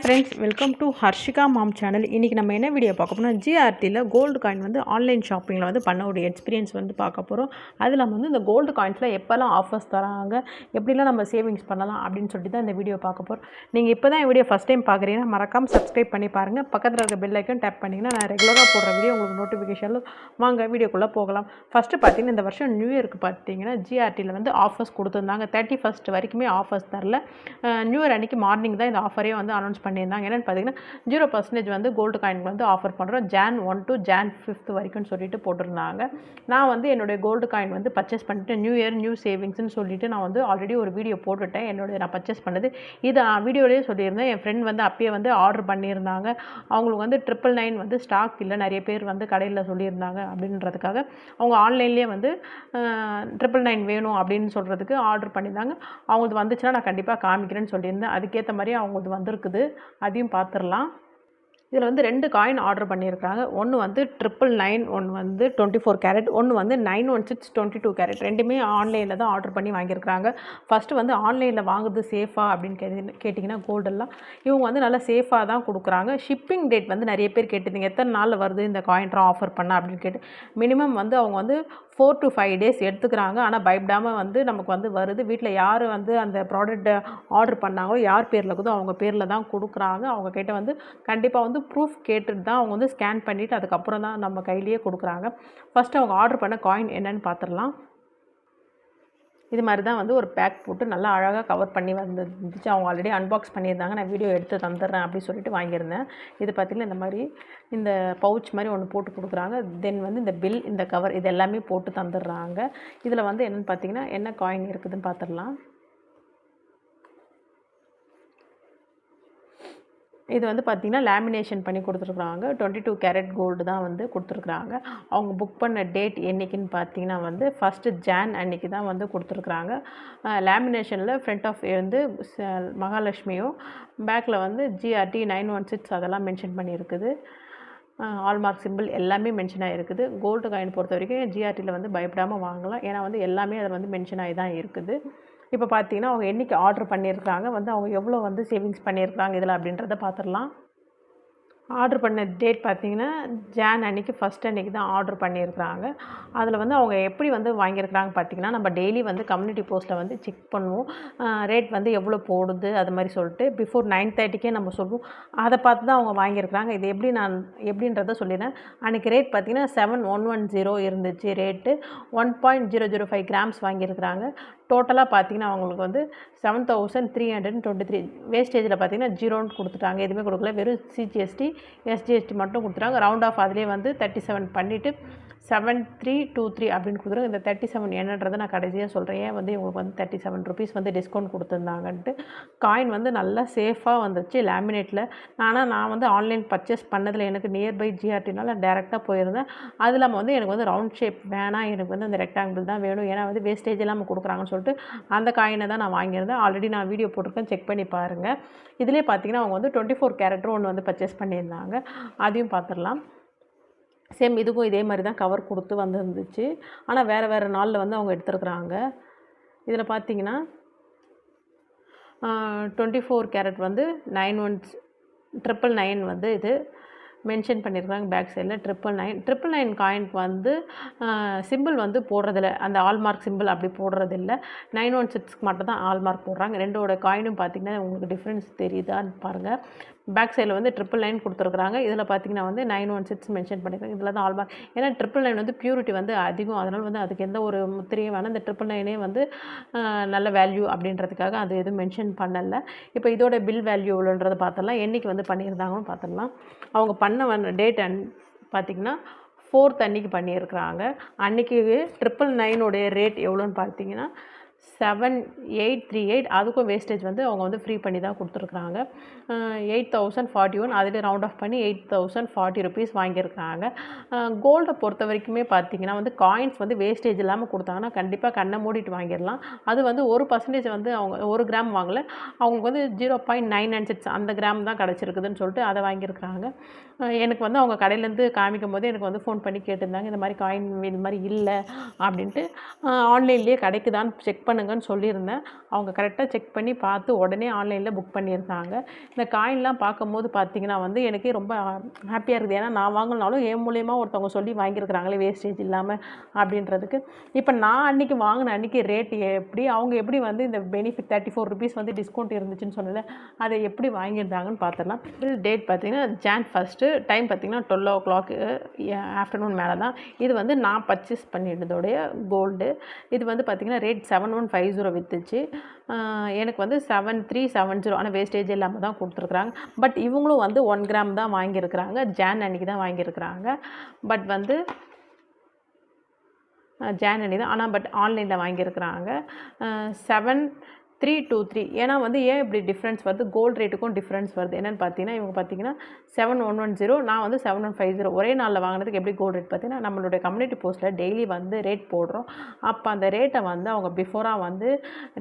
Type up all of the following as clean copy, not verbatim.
Friends, welcome to Harshika mom channel. இன்றைக்கி நம்ம என்ன வீடியோ பார்க்க போகிறோம், ஜிஆர்டியில் கோல்டு காயின் வந்து ஆன்லைன் ஷாப்பிங்கில் வந்து பண்ண ஒரு எக்ஸ்பீரியன்ஸ் வந்து பார்க்க போகிறோம். அதில் வந்து இந்த கோல்டு காயின்ஸில் எப்போல்லாம் ஆஃபர்ஸ் தராங்க, எப்படிலாம் நம்ம சேவிங்ஸ் பண்ணலாம் அப்படின்னு சொல்லிட்டு தான் இந்த வீடியோ பார்க்க போகிறோம். நீங்கள் இப்போ தான் வீடியோ ஃபஸ்ட் டைம் பார்க்குறீங்கன்னா மறக்காமல் சப்ஸ்கிரைப் பண்ணி பாருங்கள். பக்கத்தில் இருக்க பெல் ஐக்கன் டேப் பண்ணிங்கன்னா நான் ரெகுலராக போடுற வீடியோ உங்களுக்கு நோட்டிஃபிகேஷனில் வாங்க வீடியோக்குள்ளே போகலாம். ஃபஸ்ட்டு பார்த்தீங்கன்னா இந்த வருஷம் நியூ இயருக்கு பார்த்தீங்கன்னா ஜிஆர்டியில் வந்து ஆஃபர்ஸ் கொடுத்துருந்தாங்க. 31 வரைக்குமே ஆஃபர்ஸ் தரல. நியூ இயர் அன்றைக்கி மார்னிங் தான் இந்த ஆஃபரே வந்து அனௌன்ஸ் பண்ணியிருந்தாங்க. என்னென்னு பார்த்தீங்கன்னா 0% வந்து கோல்டு காயினுக்கு வந்து ஆஃபர் பண்ணுறோம். Jan 1 to Jan 5 வரைக்கும்னு சொல்லிட்டு போட்டிருந்தாங்க. நான் வந்து என்னுடைய கோல்டு காயின் வந்து பர்ச்சேஸ் பண்ணிட்டு நியூ இயர் நியூ சேவிங்ஸ்னு சொல்லிட்டு நான் வந்து ஆல்ரெடி ஒரு வீடியோ போட்டுட்டேன். நான் பர்ச்சேஸ் பண்ணது இதை நான் வீடியோலேயே சொல்லியிருந்தேன். என் ஃப்ரெண்ட் வந்து அப்பயே வந்து ஆர்டர் பண்ணியிருந்தாங்க. அவங்களுக்கு வந்து 999 வந்து ஸ்டாக் இல்லை, நிறைய பேர் வந்து கடையில் சொல்லியிருந்தாங்க அப்படின்றதுக்காக அவங்க ஆன்லைன்லேயே வந்து 999 வேணும் அப்படின்னு சொல்கிறதுக்கு ஆர்டர் பண்ணியிருந்தாங்க. அவங்களுக்கு வந்துச்சுன்னா நான் கண்டிப்பாக காமிக்கிறேன்னு சொல்லியிருந்தேன். அதுக்கேற்ற மாதிரி அவங்களுக்கு வந்திருக்குது, அதையும் பார்த்துடலாம். இதில் வந்து 2 காயின் ஆர்டர் பண்ணியிருக்காங்க. ஒன்று வந்து 999, ஒன்று வந்து 24 கேரட், ஒன்று வந்து 916 22 கேரட். ரெண்டுமே ஆன்லைனில் தான் ஆர்டர் பண்ணி வாங்கியிருக்காங்க. ஃபஸ்ட்டு வந்து ஆன்லைனில் வாங்குறது சேஃபா அப்படின்னு கேட்டிங்கன்னா கோல்டெல்லாம் இவங்க வந்து நல்லா சேஃபாக தான் கொடுக்குறாங்க. ஷிப்பிங் டேட் வந்து நிறைய பேர் கேட்டிருந்தீங்க, எத்தனை நாளில் வருது இந்த காயின்ட்ரா ஆஃபர் பண்ண அப்படின்னு கேட்டு. மினிமம் வந்து அவங்க வந்து 4 to 5 days எடுத்துக்கிறாங்க. ஆனால் பயப்படாமல் வந்து நமக்கு வந்து வருது. வீட்டில் யார் வந்து அந்த ப்ராடக்ட்டை ஆர்டர் பண்ணாங்களோ, யார் பேரில் இருக்குதோ அவங்க பேரில் தான் கொடுக்குறாங்க. அவங்க கிட்ட வந்து கண்டிப்பாக வந்து ப்ரூஃப் கேட்டுட்டு தான் அவங்க வந்து ஸ்கேன் பண்ணிவிட்டு அதுக்கப்புறம் தான் நம்ம கையிலேயே கொடுக்குறாங்க. ஃபஸ்ட்டு அவங்க ஆர்டர் பண்ண காயின் என்னென்னு பார்த்துடலாம். இது மாதிரி தான் வந்து ஒரு பேக் போட்டு நல்லா அழகாக கவர் பண்ணி வந்துருந்துச்சு. அவங்க ஆல்ரெடி அன்பாக்ஸ் பண்ணியிருந்தாங்க. நான் வீடியோ எடுத்து தந்துடுறேன் அப்படின்னு சொல்லிட்டு வாங்கியிருந்தேன். இது பார்த்திங்கன்னா இந்த மாதிரி இந்த பவுச் மாதிரி ஒன்று போட்டு கொடுக்குறாங்க. தென் வந்து இந்த பில், இந்த கவர், இது எல்லாமே போட்டு தந்துடுறாங்க. இதில் வந்து என்னென்னு பார்த்தீங்கன்னா என்ன காயின் இருக்குதுன்னு பார்த்துடலாம். இது வந்து பார்த்திங்கன்னா லேமினேஷன் பண்ணி கொடுத்துருக்குறாங்க. 22 கேரட் கோல்டு தான் வந்து கொடுத்துருக்குறாங்க. அவங்க புக் பண்ண டேட் என்றைக்குன்னு பார்த்தீங்கன்னா வந்து 1 Jan அன்றைக்கி தான் வந்து கொடுத்துருக்குறாங்க. லேமினேஷனில் ஃப்ரண்ட் ஆஃப் வந்து மகாலட்சுமியும், பேக்கில் வந்து GRT 916 அதெல்லாம் மென்ஷன் பண்ணியிருக்குது. ஆல்மார்க் சிம்பிள் எல்லாமே மென்ஷன் ஆகிருக்குது. கோல்டு காயின் பொறுத்த வரைக்கும் ஜிஆர்டியில் வந்து பயப்படாமல் வாங்கலாம். ஏன்னா வந்து எல்லாமே அதில் வந்து மென்ஷன் ஆகி தான் இருக்குது. இப்போ பார்த்தீங்கன்னா அவங்க என்றைக்கு ஆர்டர் பண்ணியிருக்காங்க, வந்து அவங்க எவ்வளோ வந்து சேவிங்ஸ் பண்ணியிருக்காங்க இதில் அப்படின்றத பார்த்துடலாம். ஆர்டர் பண்ண டேட் பார்த்திங்கன்னா Jan அன்றைக்கி 1 அன்றைக்கி தான் ஆர்டர் பண்ணியிருக்கிறாங்க. அதில் வந்து அவங்க எப்படி வந்து வாங்கியிருக்கிறாங்க பார்த்திங்கன்னா, நம்ம டெய்லி வந்து கம்யூனிட்டி போஸ்ட்டில் வந்து செக் பண்ணுவோம். ரேட் வந்து எவ்வளோ போடுது அது மாதிரி சொல்லிட்டு பிஃபோர் 9:30க்கே நம்ம சொல்லுவோம். அதை பார்த்து தான் அவங்க வாங்கியிருக்கிறாங்க. இது எப்படின்றத சொல்லிடுறேன். அன்றைக்கி ரேட் பார்த்திங்கன்னா 7110 இருந்துச்சு ரேட்டு. 1.005 கிராம்ஸ் வாங்கியிருக்கிறாங்க. டோட்டலாக பார்த்திங்கன்னா அவங்களுக்கு வந்து 7323. வேஸ்டேஜில் பார்த்திங்கன்னா 0ன்னு கொடுத்துட்டாங்க, எதுவுமே கொடுக்கல. வெறும் CGST SGST மட்டும் கொடுத்துட்டாங்க. ரவுண்ட் ஆஃப் அதிலே வந்து 37 பண்ணிவிட்டு 7323 அப்படின்னு கொடுத்துருங்க. இந்த 37 என்னன்றதை நான் கடைசியாக சொல்கிறேன். ஏன் வந்து இவங்களுக்கு வந்து 37 rupees வந்து டிஸ்கவுண்ட் கொடுத்துருந்தாங்கன்ட்டு. காயின் வந்து நல்லா சேஃபாக வந்துச்சு லேமினேட்டில். ஆனால் நான் வந்து ஆன்லைன் பர்ச்சேஸ் பண்ணதில் எனக்கு நியர்பை ஜிஆர்டினால டேரெக்டாக போயிருந்தேன். அது இல்லாமல் வந்து எனக்கு வந்து ரவுண்ட் ஷேப் வேணாம், எனக்கு வந்து அந்த ரெக்டாங்கிள் தான் வேணும், ஏன்னா வந்து வேஸ்டேஜ் இல்லாமல் கொடுக்குறாங்கன்னு சொல்லிட்டு அந்த காயினை தான் நான் வாங்கியிருந்தேன். ஆல்ரெடி நான் வீடியோ போட்டிருக்கேன், செக் பண்ணி பாருங்கள். இதிலே பார்த்தீங்கன்னா அவங்க வந்து 24 கேரட்டும் ஒன்று வந்து பர்ச்சேஸ் பண்ணியிருந்தாங்க. அதையும் பார்த்துடலாம். சேம் இதுக்கும் இதே மாதிரி தான் கவர் கொடுத்து வந்துருந்துச்சு. ஆனால் வேறு நாளில் வந்து அவங்க எடுத்துருக்குறாங்க. இதில் பார்த்தீங்கன்னா 24 கேரட் வந்து 919 வந்து இது மென்ஷன் பண்ணியிருக்காங்க. பேக் சைடில் 999 காயினுக்கு வந்து சிம்பிள் வந்து போடுறதில்ல, அந்த ஆல்மார்க் சிம்பிள் அப்படி போடுறதில்ல. 916க்கு மட்டும் தான் ஆல்மார்க் போடுறாங்க. ரெண்டோட காயினும் பார்த்திங்கன்னா உங்களுக்கு டிஃப்ரென்ஸ் தெரியுதான்னு பாருங்கள். பேக் சைடில் வந்து 999 கொடுத்துருக்குறாங்க. இதில் பார்த்திங்கன்னா வந்து 916 மென்ஷன் பண்ணியிருக்காங்க. இதில் தான் ஆல்மார்க். ஏன்னா 999 வந்து பியூரிட்டி வந்து அதிகம், அதனால் வந்து அதுக்கு எந்த ஒரு முத்திரையும் வேணாம். இந்த 999 வந்து நல்ல வேல்யூ அப்படின்றதுக்காக அது எதுவும் மென்ஷன் பண்ணலை. இப்போ இதோட பில் வேல்யூ எவ்வளோன்றதை பார்த்துடலாம். என்றைக்கு வந்து பண்ணியிருந்தாங்கன்னு பார்த்துடலாம். அவங்க பண்ண டேட் பார்த்திங்கன்னா 4th அன்றைக்கி பண்ணியிருக்கிறாங்க. அன்றைக்கி 999 ரேட் எவ்வளோன்னு பார்த்தீங்கன்னா 7838. அதுக்கும் வேஸ்டேஜ் வந்து அவங்க வந்து ஃப்ரீ பண்ணி தான் கொடுத்துருக்குறாங்க. 8041. அதில் ரவுண்ட் ஆஃப் பண்ணி 8040 rupees வாங்கியிருக்கிறாங்க. கோல்டை பொறுத்த வரைக்குமே பார்த்திங்கன்னா வந்து காயின்ஸ் வந்து வேஸ்டேஜ் இல்லாமல் கொடுத்தாங்கன்னா கண்டிப்பாக கண்ணை மூடிட்டு வாங்கிடலாம். அது வந்து 1% வந்து அவங்க 1 கிராம் வாங்கலை, அவங்களுக்கு வந்து 0.996 அந்த கிராம் தான் கிடச்சிருக்குதுன்னு சொல்லிட்டு அதை வாங்கியிருக்கிறாங்க. எனக்கு வந்து அவங்க கடையிலேருந்து காமிக்கும் போது எனக்கு வந்து ஃபோன் பண்ணி கேட்டிருந்தாங்க, இந்த மாதிரி காயின் இது மாதிரி இல்லை அப்படின்ட்டு. ஆன்லைன்லேயே கிடைக்குதான்னு செக் பண்ணுங்கன்னு சொல்லியிருந்தேன். அவங்க கரெக்டாக செக் பண்ணி பார்த்து உடனே ஆன்லைனில் புக் பண்ணியிருந்தாங்க. இந்த காயின்லாம் பார்க்கும்போது பார்த்தீங்கன்னா வந்து எனக்கே ரொம்ப ஹாப்பியாக இருக்குது. ஏன்னா நான் வாங்கினாலும் என் மூலியமா ஒருத்தவங்க சொல்லி வாங்கியிருக்கிறாங்களே வேஸ்டேஜ் இல்லாமல் அப்படின்றதுக்கு. இப்போ நான் அன்றைக்கி வாங்கின அன்றைக்கி ரேட் எப்படி அவங்க எப்படி வந்து இந்த பெனிஃபிட் ₹34 வந்து டிஸ்கவுண்ட் இருந்துச்சுன்னு சொன்னல அதை எப்படி வாங்கியிருந்தாங்கன்னு பார்த்துடலாம். டேட் பார்த்தீங்கன்னா Jan 1 டைம் பார்த்தீங்கன்னா 12 ஆஃப்டர்நூன் மேலே தான். இது வந்து நான் பர்ச்சேஸ் பண்ணியிருந்தோடைய கோல்டு. இது வந்து பார்த்திங்கன்னா ரேட் 7150 விற்றுச்சு. எனக்கு வந்து 7370 ஆனால் வேஸ்டேஜ் இல்லாமல் தான் கொடுத்துருக்குறாங்க. பட் இவங்களும் வந்து 1 கிராம் தான் வாங்கியிருக்கிறாங்க. ஜான் அன்றைக்கி தான் வாங்கியிருக்கிறாங்க. பட் வந்து ஜான் அன்றைக்கி தான் ஆனால் பட் ஆன்லைனில் வாங்கியிருக்கிறாங்க. 7323 ஏன்னா வந்து ஏன் இப்படி டிஃப்ரென்ஸ் வருது, கோல்டு ரேட்டுக்கும் டிஃப்ரென்ஸ் வருது என்னென்னு பார்த்தீங்கன்னா இவங்க பார்த்தீங்கன்னா 7110 நான் வந்து 7150 ஒரே நாளில் வாங்கினதுக்கு எப்படி கோல்டு ரேட் பார்த்தீங்கன்னா நம்மளுடைய கம்யூனிட்டி போஸ்ட்டில் டெய்லி வந்து ரேட் போடுறோம். அப்போ அந்த ரேட்டை வந்து அவங்க பிஃபோராக வந்து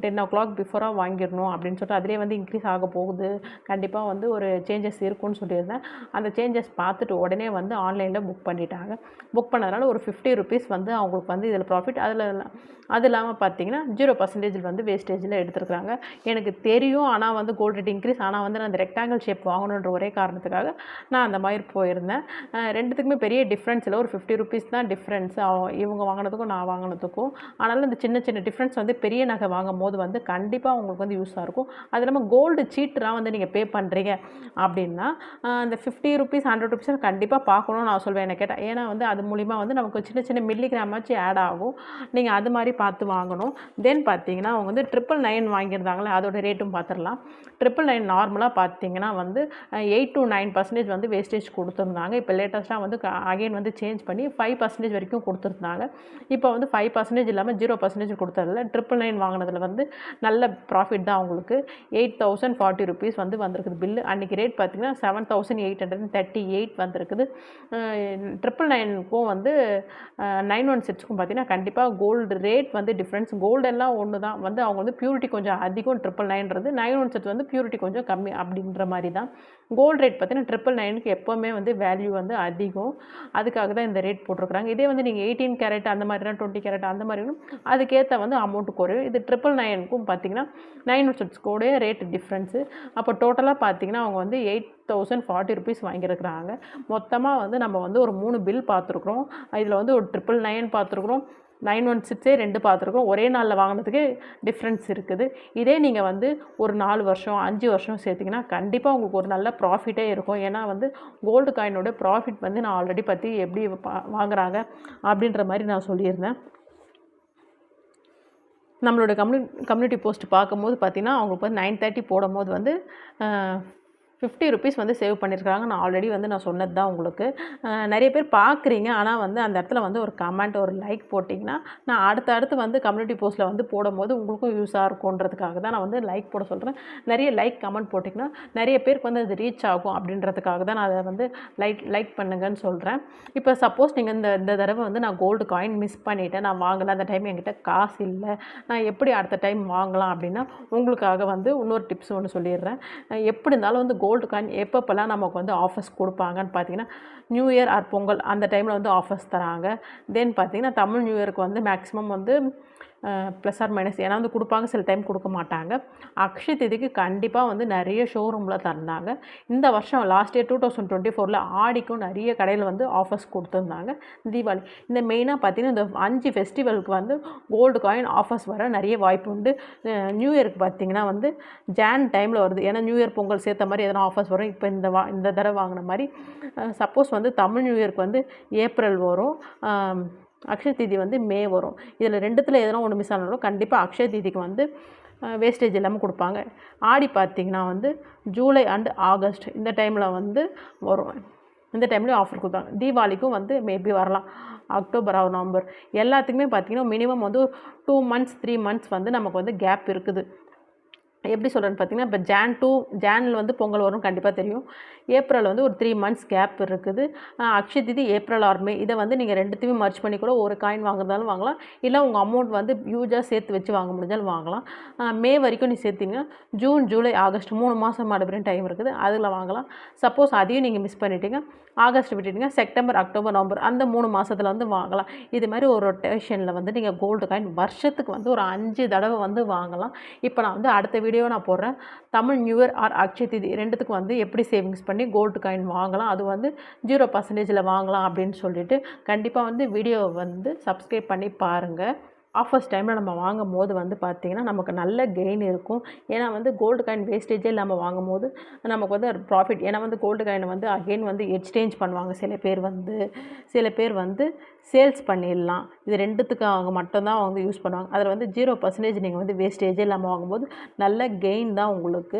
10 o'clock பிஃபோராக வாங்கிடணும் அப்படின்னு சொல்லிட்டு அதிலே வந்து இன்க்ரீஸ் ஆக போகுது, கண்டிப்பாக வந்து ஒரு சேஞ்சஸ் இருக்குன்னு சொல்லியிருந்தேன். அந்த சேஞ்சஸ் பார்த்துட்டு உடனே வந்து ஆன்லைனில் புக் பண்ணிட்டாங்க. புக் பண்ணதுனால ஒரு ₹50 வந்து அவங்களுக்கு வந்து இதில் ப்ராஃபிட். அது இல்லாமல் பார்த்தீங்கன்னா 0% வந்து வேஸ்டேஜில் எடுத்துருக்குறாங்க. எனக்கு தெரியும் ஆனால் வந்து கோல்டு ரேட் இன்க்ரீஸ் ஆனால் வந்து நான் அந்த ரெக்டாங்கிள் ஷேப் வாங்கணுன்ற ஒரே காரணத்துக்காக நான் அந்த மாதிரி போயிருந்தேன். ரெண்டுத்துக்குமே பெரிய டிஃப்ரென்ஸ் இல்லை, ஒரு ₹50 தான் டிஃப்ரென்ஸ் இவங்க வாங்கினதுக்கும் நான் வாங்கினதுக்கும். ஆனாலும் இந்த சின்ன சின்ன டிஃப்ரென்ஸ் வந்து பெரிய நகை வாங்கும் போது வந்து கண்டிப்பாக உங்களுக்கு வந்து யூஸாக இருக்கும். அது இல்லாமல் கோல்டு சீட்டுலாம் வந்து நீங்கள் பே பண்ணுறீங்க அப்படின்னா அந்த ₹50 ₹100 கண்டிப்பாக பார்க்கணும்னு நான் சொல்வேன் என்ன கேட்டால். ஏன்னா வந்து அது மூலிமா வந்து நமக்கு சின்ன சின்ன மில்லிகிராமாச்சு ஆட் ஆகும். நீங்கள் அது மாதிரி பார்த்து வாங்கணும். தென் பார்த்தீங்கன்னா அவங்க வந்து 999 வாங்கியிருந்தாங்களே அதோட ரேட்டும் பார்த்துடலாம். 999 நார்மலாக பார்த்தீங்கன்னா வந்து 8 to 9% வந்து வேஸ்டேஜ் கொடுத்துருந்தாங்க. இப்போ லேட்டஸ்ட்டாக வந்து அகைன் வந்து சேஞ்ச் பண்ணி 5% வரைக்கும் கொடுத்துருந்தாங்க. இப்போ வந்து 5% இல்லாமல் 0% கொடுத்ததில்ல. 999 வாங்கினதில் வந்து நல்ல ப்ராஃபிட் தான் அவங்களுக்கு. ₹8040 வந்து வந்திருக்குது பில்லு. அன்றைக்கி ரேட் பார்த்திங்கன்னா 7838 வந்திருக்குது. 999க்கும் வந்து 916க்கும் பார்த்திங்கன்னா கண்டிப்பாக கோல்டு ரேட் வந்து டிஃப்ரென்ஸ். கோல்டெல்லாம் ஒன்று தான் வந்து அவங்க வந்து பியூரிட்டி கொஞ்சம் அதிகம் 999ன்றது, 916 வந்து பியூரிட்டி கொஞ்சம் கம்மி அப்படின்ற மாதிரி தான். கோல்டு ரேட் பார்த்தீங்கன்னா 999க்கு எப்போவுமே வந்து வேல்யூ வந்து அதிகம். அதுக்காக தான் இந்த ரேட் போட்டிருக்கிறாங்க. இதே வந்து நீங்கள் 18 கேரட் அந்த மாதிரினா 20 கேரட் அந்த மாதிரினா அதுக்கேற்ற வந்து அமௌண்ட்டு குறையும். இது 999க்கும் பார்த்தீங்கன்னா 916 ரேட் டிஃப்ரென்ஸு. அப்போ டோட்டலாக பார்த்தீங்கன்னா அவங்க வந்து ₹8040 வாங்கியிருக்கிறாங்க. மொத்தமாக வந்து நம்ம வந்து ஒரு 3 பில் பார்த்துருக்குறோம். இதில் வந்து ஒரு 999 பார்த்துருக்குறோம், 916 2 பார்த்துருக்கோம். ஒரே நாளில் வாங்கினதுக்கு டிஃப்ரென்ஸ் இருக்குது. இதே நீங்கள் வந்து ஒரு 4 வருஷம் 5 வருஷம் சேர்த்திங்கன்னா கண்டிப்பாக உங்களுக்கு ஒரு நல்ல ப்ராஃபிட்டே இருக்கும். ஏன்னா வந்து கோல்டு காயினோட ப்ராஃபிட் வந்து நான் ஆல்ரெடி பற்றி எப்படி வாங்குறாங்க அப்படின்ற மாதிரி நான் சொல்லியிருந்தேன். நம்மளோட கம்யூனிட்டி போஸ்ட் பார்க்கும்போது பார்த்திங்கன்னா அவங்களுக்கு வந்து 930 போடும்போது வந்து ₹50 வந்து சேவ் பண்ணியிருக்காங்க. நான் ஆல்ரெடி வந்து நான் சொன்னது தான் உங்களுக்கு. நிறைய பேர் பார்க்குறீங்க, ஆனால் வந்து அந்த இடத்துல வந்து ஒரு கமெண்ட் ஒரு லைக் போட்டிங்கன்னா நான் அடுத்தடுத்து வந்து கம்யூனிட்டி போஸ்ட்டில் வந்து போடும்போது உங்களுக்கும் யூஸாக இருக்குன்றதுக்காக தான் நான் வந்து லைக் போட சொல்கிறேன். நிறைய லைக் கமெண்ட் போட்டிங்கன்னா நிறைய பேருக்கு வந்து அது ரீச் ஆகும் அப்படின்றதுக்காக தான் நான் அதை வந்து லைக் பண்ணுங்கன்னு சொல்கிறேன். இப்போ சப்போஸ் நீங்கள் இந்த தடவை வந்து நான் கோல்டு காயின் மிஸ் பண்ணிவிட்டேன், நான் வாங்கலை, அந்த டைம் என்கிட்ட காசு இல்லை, நான் எப்படி அடுத்த டைம் வாங்கலாம் அப்படின்னா உங்களுக்காக வந்து இன்னொரு டிப்ஸ் ஒன்று சொல்லிடுறேன். எப்படி இருந்தாலும் வந்து கோல்டு காயின் எப்பப்போல்லாம் நமக்கு வந்து ஆஃபர்ஸ் கொடுப்பாங்கன்னு பார்த்தீங்கன்னா நியூ இயர் ஆர் பொங்கல் அந்த டைமில் வந்து ஆஃபர்ஸ் தராங்க. தென் பார்த்தீங்கன்னா தமிழ் நியூ இயருக்கு வந்து மேக்ஸிமம் வந்து ப்ளஸ் ஆர் மைனஸ் ஏன்னா வந்து கொடுப்பாங்க, சில டைம் கொடுக்க மாட்டாங்க. அக்ஷய தீதிக்கு கண்டிப்பாக வந்து நிறைய ஷோரூமில் தந்தாங்க. இந்த வருஷம் லாஸ்ட் இயர் 2024 ஆடிக்கும் நிறைய கடையில் வந்து ஆஃபர்ஸ் கொடுத்துருந்தாங்க. தீபாவளி இந்த மெயினாக பார்த்தீங்கன்னா இந்த 5 ஃபெஸ்டிவலுக்கு வந்து கோல்டு காயின் ஆஃபர்ஸ் வர நிறைய வாய்ப்பு உண்டு. நியூ இயருக்கு பார்த்தீங்கன்னா வந்து ஜான் டைமில் வருது. ஏன்னா நியூ இயர் பொங்கல் சேர்த்த மாதிரி எதனா ஆஃபர்ஸ் வரும். இப்போ இந்த தடவை வாங்கின மாதிரி சப்போஸ் வந்து தமிழ் நியூ இயருக்கு வந்து ஏப்ரல் வரும், அக்ஷய தீதி வந்து மே வரும். இதில் ரெண்டுத்தில் எதனா ஒன்று மிஸ் ஆனாலும் கண்டிப்பாக அக்ஷய தீதிக்கு வந்து வேஸ்டேஜ் இல்லாமல் கொடுப்பாங்க. ஆடி பார்த்திங்கன்னா வந்து ஜூலை அண்ட் ஆகஸ்ட் இந்த டைமில் வந்து வரும். இந்த டைம்லேயும் ஆஃபர் கொடுத்தாங்க. தீபாவளிக்கும் வந்து மேபி வரலாம், அக்டோபர் ஆர் நவம்பர் எல்லாத்துக்குமே பார்த்திங்கன்னா மினிமம் வந்து 2 months 3 months வந்து நமக்கு வந்து கேப் இருக்குது. எப்படி சொல்கிறேன்னு பார்த்தீங்கன்னா, இப்போ ஜானில் வந்து பொங்கல் வரும் கண்டிப்பாக தெரியும். ஏப்ரல் வந்து ஒரு 3 மந்த்ஸ் கேப் இருக்குது. அக்ஷய திதி ஏப்ரல் ஆர் மே. இதை வந்து நீங்கள் ரெண்டுத்தையுமே மர்ஜ் பண்ணி கூட ஒரு காயின் வாங்குறதாலும் வாங்கலாம். இல்லை உங்கள் அமௌண்ட் வந்து ஹியூஜாக சேர்த்து வச்சு வாங்க முடிஞ்சாலும் வாங்கலாம். மே வரைக்கும் நீ சேர்த்தீங்கன்னா ஜூன், ஜூலை, ஆகஸ்ட் 3 மாதம் மறுபடியும் டைம் இருக்குது. அதில் வாங்கலாம். சப்போஸ் அதையும் நீங்கள் மிஸ் பண்ணிட்டீங்க, ஆகஸ்ட் விட்டுட்டீங்க, செப்டம்பர், அக்டோபர், நவம்பர் அந்த 3 மாதத்தில் வந்து வாங்கலாம். இது மாதிரி ஒரு ரொட்டேஷனில் வந்து நீங்கள் கோல்டு காயின் வருஷத்துக்கு வந்து ஒரு 5 தடவை வந்து வாங்கலாம். இப்போ நான் வந்து அடுத்த வீடியோ நான் போடுறேன். Tamil new year R Akshaya திதி ரெண்டுத்துக்கும் வந்து எப்படி சேவிங்ஸ் பண்ணி கோல்டு காயின் வாங்கலாம், அது வந்து 0% வாங்கலாம் அப்படின்னு சொல்லிட்டு கண்டிப்பாக வந்து வீடியோ வந்து சப்ஸ்கிரைப் பண்ணி பாருங்கள். ஆஃபர்ஸ் டைமில் நம்ம வாங்கும்போது வந்து பார்த்திங்கன்னா நமக்கு நல்ல கெயின் இருக்கும். ஏன்னா வந்து கோல்டு காயின் வேஸ்டேஜே இல்லாமல் வாங்கும்போது நமக்கு வந்து ப்ராஃபிட். ஏன்னா வந்து கோல்டு காயினை வந்து அகெயின் வந்து எக்ஸ்சேஞ்ச் பண்ணுவாங்க. சில பேர் வந்து சேல்ஸ் பண்ணிடலாம். இது ரெண்டுத்துக்காக மட்டும்தான் வந்து யூஸ் பண்ணுவாங்க. அதில் வந்து 0% நீங்கள் வந்து வேஸ்டேஜே இல்லாமல் வாங்கும்போது நல்ல கெயின் தான் உங்களுக்கு.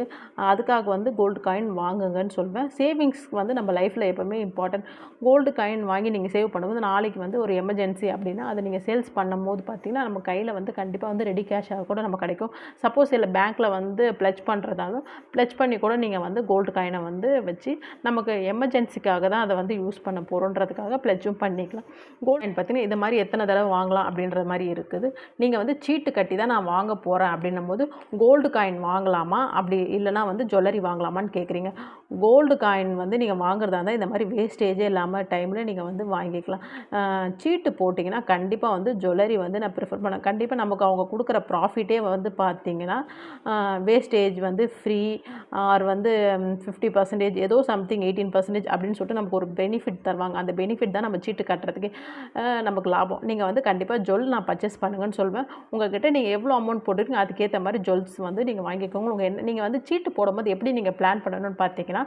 அதுக்காக வந்து கோல்டு காயின் வாங்குங்கன்னு சொல்வேன். சேவிங்ஸ்க்கு வந்து நம்ம லைஃப்பில் எப்போவுமே இம்பார்ட்டன்ட். கோல்டு காயின் வாங்கி நீங்கள் சேவ் பண்ணும்போது நாளைக்கு வந்து ஒரு எமர்ஜென்சி அப்படின்னா அதை நீங்கள் சேல்ஸ் பண்ணும்போது பார்த்திங்கன்னா நம்ம கையில் வந்து கண்டிப்பாக வந்து ரெடி கேஷாக கூட நம்ம கிடைக்கும். சப்போஸ் இல்லை பேங்க்கில் வந்து ப்ளட்ஜ் பண்ணுறதாலும் ப்ளட்ஜ் பண்ணி கூட நீங்கள் வந்து கோல்டு காயினை வந்து வச்சு நமக்கு எமர்ஜென்சிக்காக தான் அதை வந்து யூஸ் பண்ண போகிறோன்றதுக்காக ப்ளட்ஜும் பண்ணிக்கலாம். கோல்டு காயின் பார்த்திங்கன்னா இது மாதிரி எத்தனை தடவை வாங்கலாம் அப்படின்ற மாதிரி இருக்குது. நீங்கள் வந்து சீட்டு கட்டி தான் நான் வாங்க போகிறேன் அப்படின்னும் போது கோல்டு காயின் வாங்கலாமா, அப்படி இல்லைனா வந்து ஜுவல்லரி வாங்கலாமான்னு கேட்குறீங்க. கோல்டு காயின் வந்து நீங்கள் வாங்குறதா இருந்தால் இந்த மாதிரி வேஸ்டேஜே இல்லாமல் டைமில் நீங்கள் வந்து வாங்கிக்கலாம். சீட்டு போட்டிங்கன்னா கண்டிப்பாக வந்து ஜுவல்லரி வந்து நான் ப்ரிஃபர் பண்ணேன். கண்டிப்பாக நமக்கு அவங்க கொடுக்குற ப்ராஃபிட்டே வந்து பார்த்திங்கன்னா வேஸ்டேஜ் வந்து ஃப்ரீ ஆர் வந்து 50% ஏதோ சம்திங் 18% அப்படின்னு சொல்லிட்டு நமக்கு ஒரு பெனிஃபிட் தருவாங்க. அந்த பெனிஃபிட் தான் நம்ம சீட்டு கட்டுறதுக்கு நமக்கு லாபம். நீங்கள் வந்து கண்டிப்பாக நான் பர்ச்சேஸ் பண்ணுங்கன்னு சொல்வேன். உங்கள்கிட்ட நீங்கள் எவ்வளோ அமௌண்ட் போட்டுருக்கீங்க அதுக்கேற்ற மாதிரி ஜுவல்ஸ் வந்து நீங்கள் வாங்கிக்கோங்க. நீங்கள் வந்து சீட்டு போடும்போது எப்படி நீங்கள் பிளான் பண்ணணும்னு பார்த்தீங்கன்னா,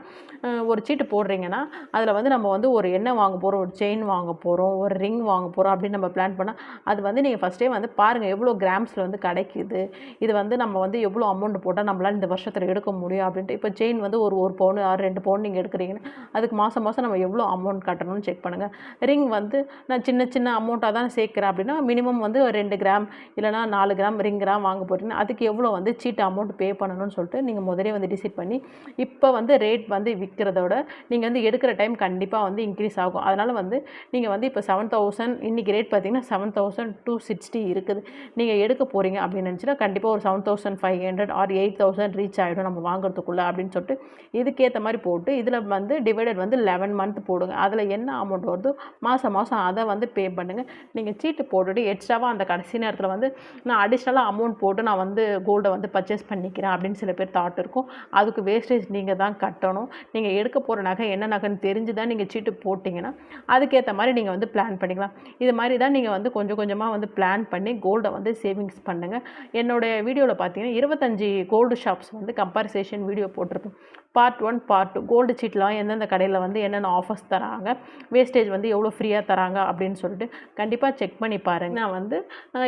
ஒரு சீட்டு போடுறீங்கன்னா அதில் வந்து நம்ம வந்து ஒரு எண்ணெய் வாங்க போகிறோம், ஒரு செயின் வாங்க போகிறோம், ஒரு ரிங் வாங்க போகிறோம் அப்படின்னு நம்ம பிளான் பண்ணால் அது வந்து நீங்கள் ஃபஸ்ட்டே வந்து பாருங்கள் எவ்வளோ கிராம்ஸில் வந்து கிடைக்குது, இது வந்து நம்ம வந்து எவ்வளோ அமௌண்ட் போட்டால் நம்மளால் இந்த வருஷத்தில் எடுக்க முடியும் அப்படின்ட்டு. இப்போ செயின் வந்து ஒரு பவுன் ஆர் 2 பவுன் நீங்கள் எடுக்கிறீங்கன்னா அதுக்கு மாதம் நம்ம எவ்வளோ அமௌண்ட் கட்டணும்னு செக் பண்ணுங்கள். ரிங் வந்து நான் சின்ன அமௌண்ட்டாக தான் சேர்க்குறேன் அப்படின்னா மினிமம் வந்து 2 கிராம் இல்லைனா 4 கிராம் ரிங் வாங்க போகிறீங்கன்னா அதுக்கு எவ்வளோ வந்து சீட்டு அமௌண்ட் பே பண்ணணும்னு சொல்லிட்டு நீங்கள் முதலே வந்து டிசைட் பண்ணி இப்போ வந்து ரேட் வந்து விற்கிறதோட நீங்கள் வந்து எடுக்கிற டைம் கண்டிப்பாக வந்து இன்க்ரீஸ் ஆகும். அதனால் வந்து நீங்கள் வந்து இப்போ 7,000 இன்றைக்கி ரேட் பார்த்தீங்கன்னா 7,260 இருக்குது. நீங்கள் எடுக்க போகிறீங்க அப்படின்னு நினச்சினா கண்டிப்பாக ஒரு 7,500 ஆர் 8,000 ரீச் ஆகிடும் நம்ம வாங்குறதுக்குள்ளே அப்படின்னு சொல்லிட்டு இதுக்கேற்ற மாதிரி போட்டு இதில் வந்து டிவைடட் வந்து 11 மந்த் போடுங்க. அதில் என்ன அமௌண்ட் வருதோ மாதம் அதை வந்து பே பண்ணுங்கள். நீங்கள் சீட்டு போட்டுட்டு எக்ஸ்ட்ராவாக அந்த கடைசி நேரத்தில் வந்து நான் அடிஷ்னலாக அமௌண்ட் போட்டு நான் வந்து கோல்டை வந்து பர்ச்சேஸ் பண்ணிக்கிறேன் அப்படின்னு சில பேர் தாட் இருக்கும். அதுக்கு வேஸ்டேஜ் நீங்கள் தான் கட்டணும். நீங்கள் எடுக்க போகிற நகை என்ன நகைன்னு தெரிஞ்சு தான் நீங்கள் சீட்டு போட்டிங்கன்னா அதுக்கேற்ற மாதிரி நீங்கள் வந்து பிளான் பண்ணிக்கலாம். இது மாதிரி தான் நீங்கள் வந்து கொஞ்சம் கொஞ்சமாக வந்து பிளான் பண்ணி கோல்டை வந்து சேவிங்ஸ் பண்ணுங்கள். என்னுடைய வீடியோவில் பார்த்தீங்கன்னா 25 கோல்டு ஷாப்ஸ் வந்து கம்பேரிசேஷன் வீடியோ போட்டிருப்பேன். பார்ட் 1 பார்ட் 2 கோல்டு சீட்லாம் எந்தெந்த கடையில் வந்து என்னென்ன ஆஃபர்ஸ் தராங்க, வேஸ்டேஜ் வந்து எவ்வளோ ஃப்ரீயாக தராங்க அப்படின்னு சொல்லிட்டு கண்டிப்பாக செக் பண்ணி பாருங்கள். நான் வந்து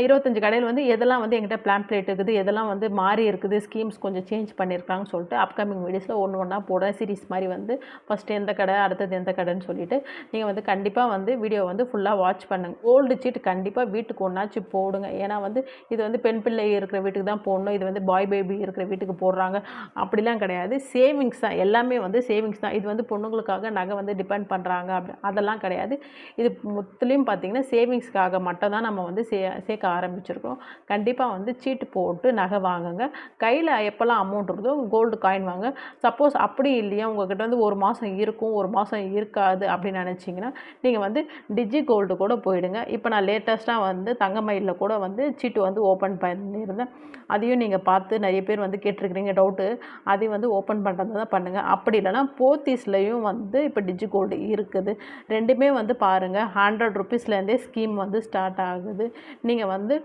25 கடையில் வந்து எதெல்லாம் வந்து என்கிட்ட பிளாம்ப்ளேட் இருக்குது, எதெல்லாம் வந்து மாறி இருக்குது, ஸ்கீம்ஸ் கொஞ்சம் சேஞ்ச் பண்ணியிருக்காங்கன்னு சொல்லிட்டு அப்கமிங் வீடியோஸில் ஒன்றா போட சீரிஸ் மாதிரி வந்து ஃபஸ்ட்டு எந்த கடை அடுத்தது எந்த கடைன்னு சொல்லிட்டு நீங்கள் வந்து கண்டிப்பாக வந்து வீடியோ வந்து ஃபுல்லாக வாட்ச் பண்ணுங்கள். கோல்டு சீட் கண்டிப்பாக வீட்டுக்கு ஒன்றாச்சும் போடுங்க. ஏன்னா வந்து இது வந்து பெண் பிள்ளை இருக்கிற வீட்டுக்கு தான் போடணும், இது வந்து பாய் பேபி இருக்கிற வீட்டுக்கு போடுறாங்க அப்படிலாம் கிடையாது. சேவிங்ஸ் தான், எல்லாமே வந்து சேவிங்ஸ் தான். இது வந்து பொண்ணுங்களுக்காக நகை வந்து டிபெண்ட் பண்ணுறாங்க அதெல்லாம் கிடையாது. இது மொத்தலையும் பார்த்திங்கன்னா சேவிங்ஸ்க்காக மட்டும் தான் நம்ம வந்து சேர்க்க ஆரம்பிச்சிருக்கோம். கண்டிப்பாக வந்து சீட்டு போட்டு நகை வாங்குங்க. கையில் எப்போல்லாம் அமௌண்ட் இருக்குதோ கோல்டு காயின் வாங்க. சப்போஸ் அப்படி இல்லையா உங்கள்கிட்ட வந்து ஒரு மாதம் இருக்கும் ஒரு மாதம் இருக்காது அப்படின்னு நினச்சிங்கன்னா நீங்கள் வந்து டிஜி கோல்டு கூட போயிடுங்க. இப்போ நான் லேட்டஸ்ட்டாக வந்து தங்கமயிலில் கூட வந்து சீட்டு வந்து ஓப்பன் பண்ணியிருந்தேன். அதையும் நீங்கள் பார்த்து நிறைய பேர் வந்து கேட்டிருக்கிறீங்க டவுட்டு, அதையும் வந்து ஓப்பன் பண்ணுறது தான் பண்ணுங்கள். அப்படி இல்லைனா போத்தீஸ்லையும் வந்து இப்போ டிஜி கோல்டு இருக்குது. ரெண்டுமே வந்து பாருங்கள் 100 ருபீஸ்லேருந்தே ஸ்கீம் வந்து ஸ்டார்ட் ஆகுது. நீங்கள் வந்து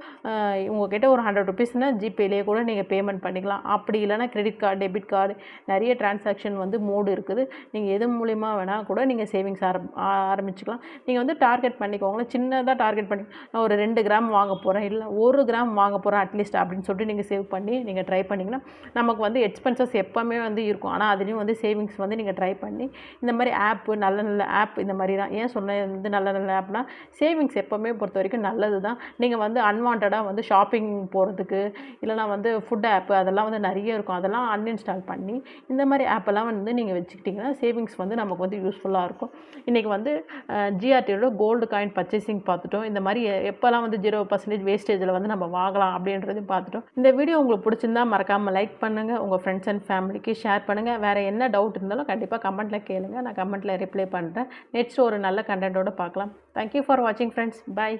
உங்கள்கிட்ட ஒரு 100 ருபீஸ்னால் ஜிபேலேயே கூட நீங்கள் பேமெண்ட் பண்ணிக்கலாம். அப்படி இல்லைனா கிரெடிட் கார்டு டெபிட் கார்டு நிறைய டிரான்சாக்ஷன் வந்து மோடு இருக்குது. நீங்கள் எது மூலிமா வேணால் கூட நீங்கள் சேவிங்ஸ் ஆரம்பிச்சுக்கலாம். நீங்கள் வந்து டார்கெட் பண்ணிக்கோங்களேன், சின்னதாக டார்கெட் பண்ணி நான் ஒரு 2 கிராம் வாங்க போகிறேன் இல்லை 1 கிராம் வாங்க போகிறேன் அட்லீஸ்ட் அப்படின்னு சொல்லிட்டு நீங்கள் சேவ் பண்ணி நீங்கள் ட்ரை பண்ணிங்கன்னா நமக்கு வந்து எக்ஸ்பென்சஸ் எப்போவுமே வந்து இருக்கும். ஆனால் அதுலேயும் வந்து சேவிங்ஸ் வந்து நீங்கள் ட்ரை பண்ணி இந்த மாதிரி ஆப்பு நல்ல ஆப் இந்த மாதிரி தான் ஏன் சொன்னேன் வந்து நல்ல ஆப்னா பண்ணலாம். சேவிங்ஸ் எப்போவுமே பொறுத்த வரைக்கும் நல்லது தான். நீங்கள் வந்து அன்வான்டடாக வந்து ஷாப்பிங் போகிறதுக்கு இல்லைனா வந்து ஃபுட் ஆப்பு அதெல்லாம் வந்து நிறைய இருக்கும். அதெல்லாம் அன்இன்ஸ்டால் பண்ணி இந்த மாதிரி ஆப்பெல்லாம் வந்து நீங்கள் வச்சுக்கிட்டிங்கன்னா சேவிங்ஸ் வந்து நமக்கு வந்து யூஸ்ஃபுல்லாக இருக்கும். இன்றைக்கி வந்து ஜிஆர்டியோட கோல்டு காயின் பர்ச்சேசிங் பார்த்துட்டோம். இந்த மாதிரி எப்போல்லாம் வந்து 0% வேஸ்டேஜில் வந்து நம்ம வாங்கலாம் அப்படின்றதையும் பார்த்துட்டோம். இந்த வீடியோ உங்களுக்கு பிடிச்சிருந்தா மறக்காமல் லைக் பண்ணுங்கள். உங்கள் ஃப்ரெண்ட்ஸ் அண்ட் ஃபேமிலிக்கு ஷேர் பண்ணுங்கள். வேறு என்ன டவுட் இருந்தாலும் கண்டிப்பாக கமெண்ட்டில் கேளுங்க. நான் கமெண்ட்டில் ரிப்ளை பண்ணுறேன். நெக்ஸ்ட் ஒரு நல்ல கண்டென்ட்டோடு பார்க்கலாம். தேங்க்யூ ஃபார் வாட்சிங் ஃப்ரெண்ட்ஸ். பை.